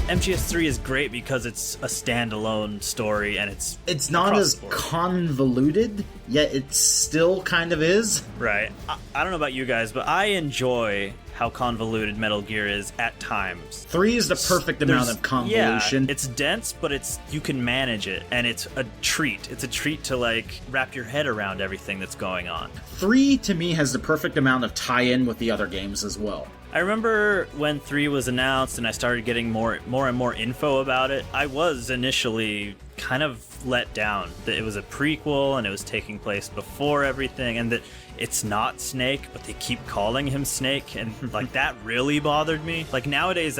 MGS3 is great because it's a standalone story and it's not as convoluted, yet it still kind of is. Right. I don't know about you guys, but I enjoy how convoluted Metal Gear is at times. 3 is the perfect amount of convolution. Yeah, it's dense, but you can manage it, and it's a treat. It's a treat to, like, wrap your head around everything that's going on. 3, to me, has the perfect amount of tie-in with the other games as well. I remember when 3 was announced and I started getting more and more info about it, I was initially kind of let down that it was a prequel and it was taking place before everything, and that it's not Snake, but they keep calling him Snake, and like that really bothered me. Like nowadays,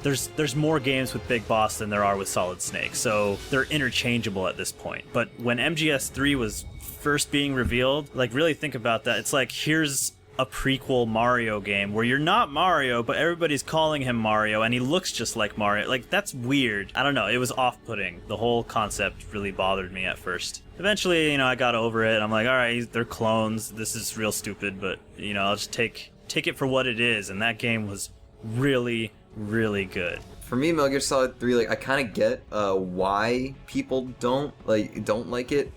there's more games with Big Boss than there are with Solid Snake, so they're interchangeable at this point. But when MGS3 was first being revealed, like really think about that. It's like, here's a prequel Mario game where you're not Mario, but everybody's calling him Mario and he looks just like Mario. Like, that's weird. I don't know. It was off-putting. The whole concept really bothered me at first. Eventually, I got over it. I'm like, all right, they're clones. This is real stupid, but, I'll just take it for what it is. And that game was really, really good. For me, Metal Gear Solid 3, like, I kind of get why people don't like it.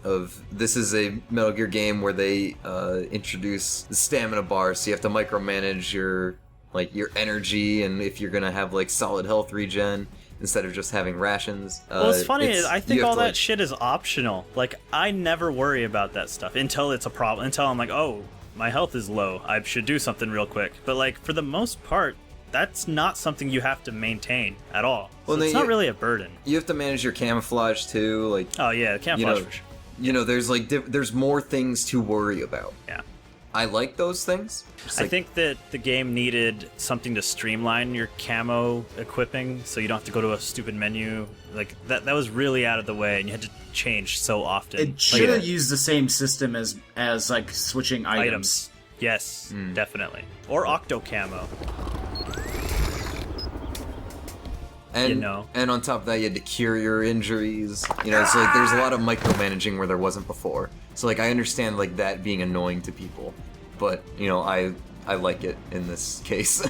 This is a Metal Gear game where they introduce the stamina bar, so you have to micromanage your energy, and if you're gonna have like solid health regen instead of just having rations. Well, what's funny is I think all that shit is optional. Like, I never worry about that stuff until it's a problem. Until I'm like, oh, my health is low. I should do something real quick. But like, for the most part, that's not something you have to maintain at all. So it's not really a burden. You have to manage your camouflage too, like. Oh yeah, camouflage for sure. There's like there's more things to worry about. Yeah. I like those things. I think that the game needed something to streamline your camo equipping, so you don't have to go to a stupid menu. Like that was really out of the way, and you had to change so often. It should have used the same system as like switching items. Yes, definitely. Or Octo Camo. And on top of that, you had to cure your injuries. So like there's a lot of micromanaging where there wasn't before. So like I understand like that being annoying to people, but I like it in this case.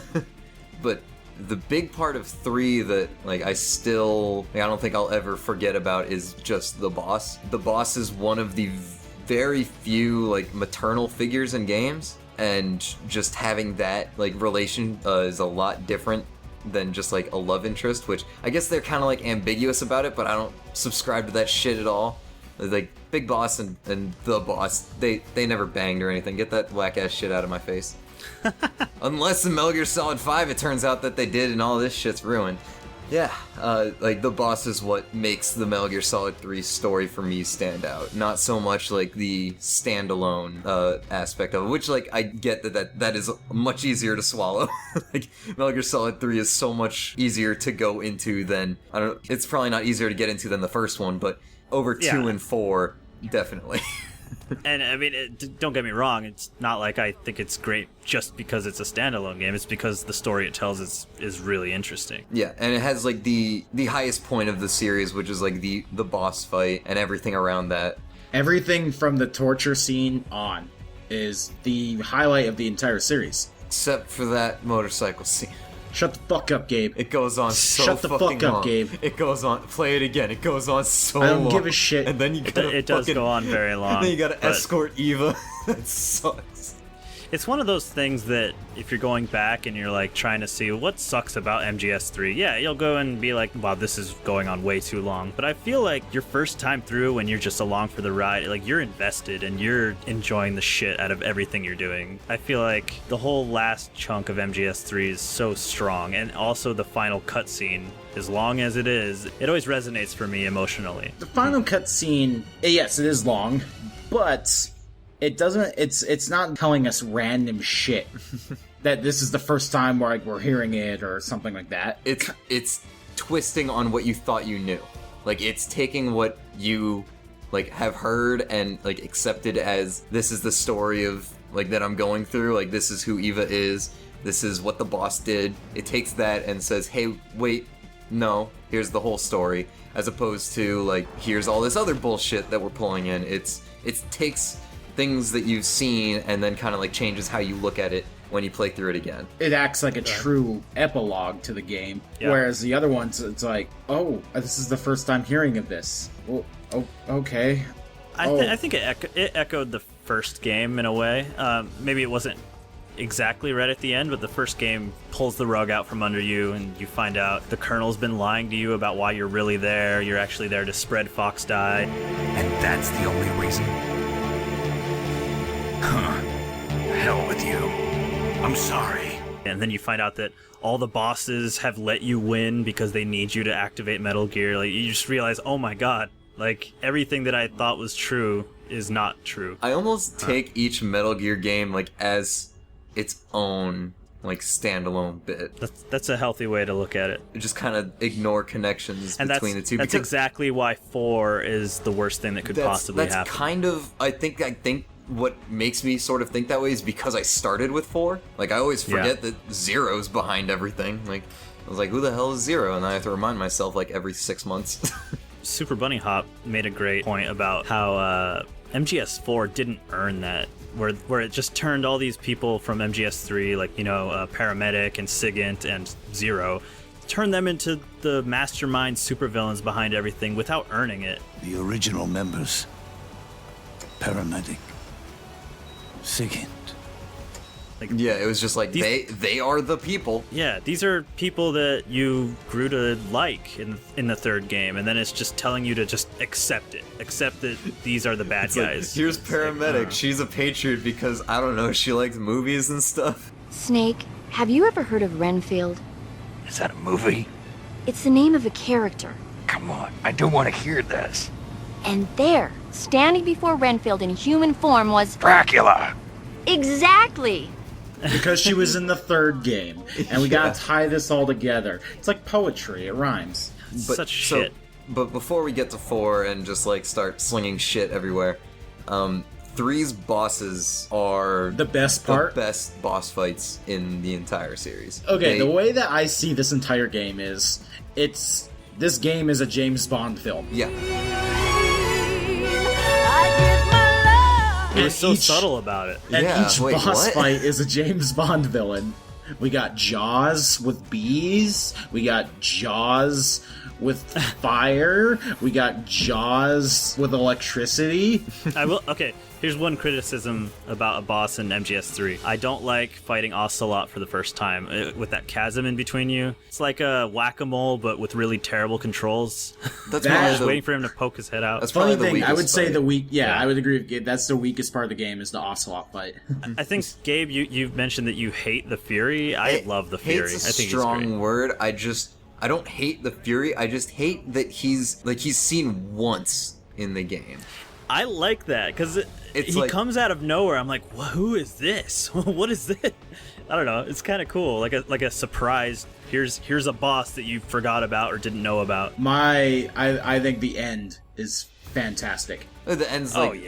But the big part of 3 that like I don't think I'll ever forget about is just the boss. The boss is one of the very few like maternal figures in games, and just having that like relation is a lot different than just like a love interest, which I guess they're kind of like ambiguous about it, but I don't subscribe to that shit at all. Like Big Boss and the boss, they never banged or anything. Get that whack ass shit out of my face. Unless in Metal Gear Solid 5 it turns out that they did, and all this shit's ruined. Yeah, like the boss is what makes the Metal Gear Solid 3 story for me stand out. Not so much like the standalone aspect of it, which like I get that is much easier to swallow. Like Metal Gear Solid 3 is so much easier to go into than, I don't know, it's probably not easier to get into than the first one, but over 2 and 4, definitely. And I mean, don't get me wrong, it's not like I think it's great just because it's a standalone game. It's because the story it tells is really interesting. Yeah, and it has like the highest point of the series, which is like the boss fight and everything around that. Everything from the torture scene on is the highlight of the entire series. Except for that motorcycle scene. Shut the fuck up, Gabe. It goes on so Shut the fucking fuck up, long. Gabe. It goes on. Play it again. It goes on so long. I don't give a shit. And then you gotta it does go on very long. And then you gotta escort Eva. That sucks. It's one of those things that if you're going back and you're like trying to see what sucks about MGS3, yeah, you'll go and be like, wow, this is going on way too long. But I feel like your first time through, when you're just along for the ride, like you're invested and you're enjoying the shit out of everything you're doing. I feel like the whole last chunk of MGS3 is so strong, and also the final cutscene, as long as it is, it always resonates for me emotionally. The final cutscene, yes, it is long, but it doesn't. It's not telling us random shit that this is the first time we're hearing it or something like that. It's twisting on what you thought you knew. Like it's taking what you like have heard and like accepted as this is the story of like that I'm going through. Like this is who Eva is. This is what the boss did. It takes that and says, hey, wait, no, here's the whole story. As opposed to like here's all this other bullshit that we're pulling in. It takes things that you've seen and then kind of like changes how you look at it when you play through it again. It acts like a true epilogue to the game, whereas the other ones, it's like, oh, this is the first time hearing of this. Well, okay. I think it echoed the first game in a way. Maybe it wasn't exactly right at the end, but the first game pulls the rug out from under you, and you find out the Colonel's been lying to you about why you're really there. You're actually there to spread Fox Die. And that's the only reason? Huh. Hell with you. I'm sorry. And then you find out that all the bosses have let you win because they need you to activate Metal Gear. Like, you just realize, oh my god, like, everything that I thought was true is not true. I almost take each Metal Gear game, like, as its own, like, standalone bit. That's a healthy way to look at it. Just kind of ignore connections and between the two. That's exactly why 4 is the worst thing that could possibly happen. That's kind of, I think what makes me sort of think that way is because I started with 4. Like, I always forget that Zero's behind everything. Like, I was like, who the hell is Zero? And I have to remind myself, like, every 6 months. Super Bunny Hop made a great point about how MGS4 didn't earn that, where it just turned all these people from MGS3, like, Paramedic and Sigint and Zero, turned them into the mastermind supervillains behind everything without earning it. The original members. Paramedic. Sigint. Yeah, it was just like, they are the people. Yeah, these are people that you grew to like in the third game, and then it's just telling you to just accept it. Accept that these are the bad guys. Like, here's Paramedic. She's a patriot because, I don't know, she likes movies and stuff. Snake, have you ever heard of Renfield? Is that a movie? It's the name of a character. Come on, I don't want to hear this. And there, standing before Renfield in human form was... Dracula! Exactly! Because she was in the third game, and we gotta tie this all together. It's like poetry, it rhymes. Such shit. But before we get to 4 and just, like, start slinging shit everywhere, 3's bosses are... The best part? The best boss fights in the entire series. Okay, the way that I see this entire game is, this game is a James Bond film. Yeah. It was so subtle about it. And each boss fight is a James Bond villain. We got Jaws with bees. We got Jaws with fire. We got Jaws with electricity. Okay, here's one criticism about a boss in MGS3. I don't like fighting Ocelot for the first time with that chasm in between you. It's like a whack-a-mole, but with really terrible controls. That's just waiting for him to poke his head out. That's funny probably thing. I would say fight. I would agree with Gabe. That's the weakest part of the game is the Ocelot fight. I think, Gabe, you've mentioned that you hate the Fury. I love the Fury. Hate's a I think strong he's great. word. I don't hate the Fury. I just hate that he's seen once in the game. I like that because he like, comes out of nowhere. I'm like, who is this? What is this? I don't know. It's kind of cool, like a surprise. Here's a boss that you forgot about or didn't know about. I think the end is fantastic. The end's like,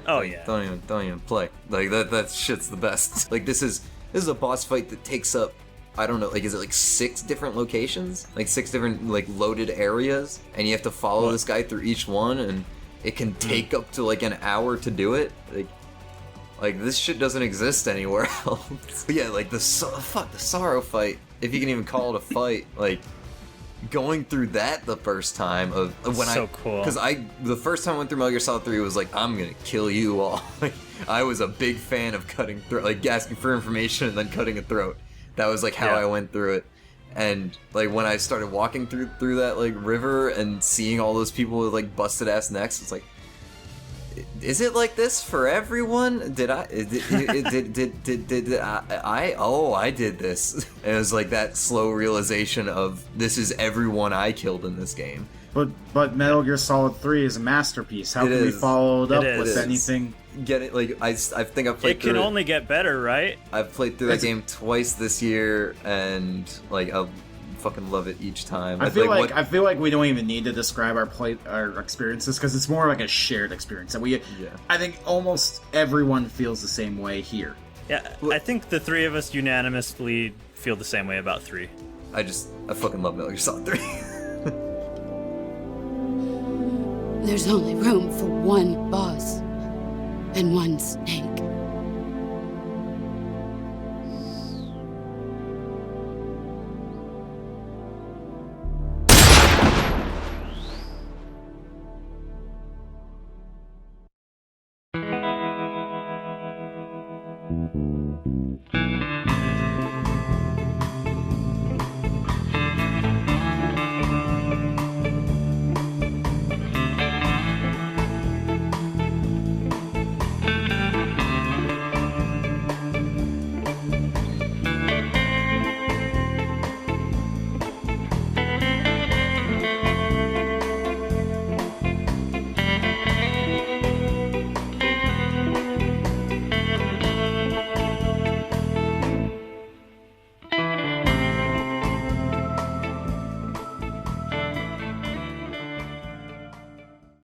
oh yeah. Don't even play. Like that shit's the best. Like this is a boss fight that takes up, I don't know, like, is it like 6 different locations? Like 6 different, like, loaded areas? And you have to follow this guy through each one, and it can take up to, like, an hour to do it? Like this shit doesn't exist anywhere else. But yeah, like, the Sorrow fight, if you can even call it a fight, like, going through that the first time of when cool. Because the first time I went through Metal Gear Solid 3 was like, I'm gonna kill you all. Like, I was a big fan of cutting throat, like, asking for information and then cutting a throat. That was like how I went through it. And like when I started walking through that like river and seeing all those people with like busted ass necks, it's like, is it like this for everyone? Did I did I did this? And it was like that slow realization of this is everyone I killed in this game. But Metal Gear Solid 3 is a masterpiece. How can we follow it up with anything? Get it? Like I think I've played. It can only get better, right? I've played through that game twice this year, and like I'll fucking love it each time. I feel like we don't even need to describe our experiences because it's more like a shared experience. And I think almost everyone feels the same way here. Yeah, I think the 3 of us unanimously feel the same way about 3. I fucking love Metal Gear Solid 3. There's only room for one boss and one Snake. you.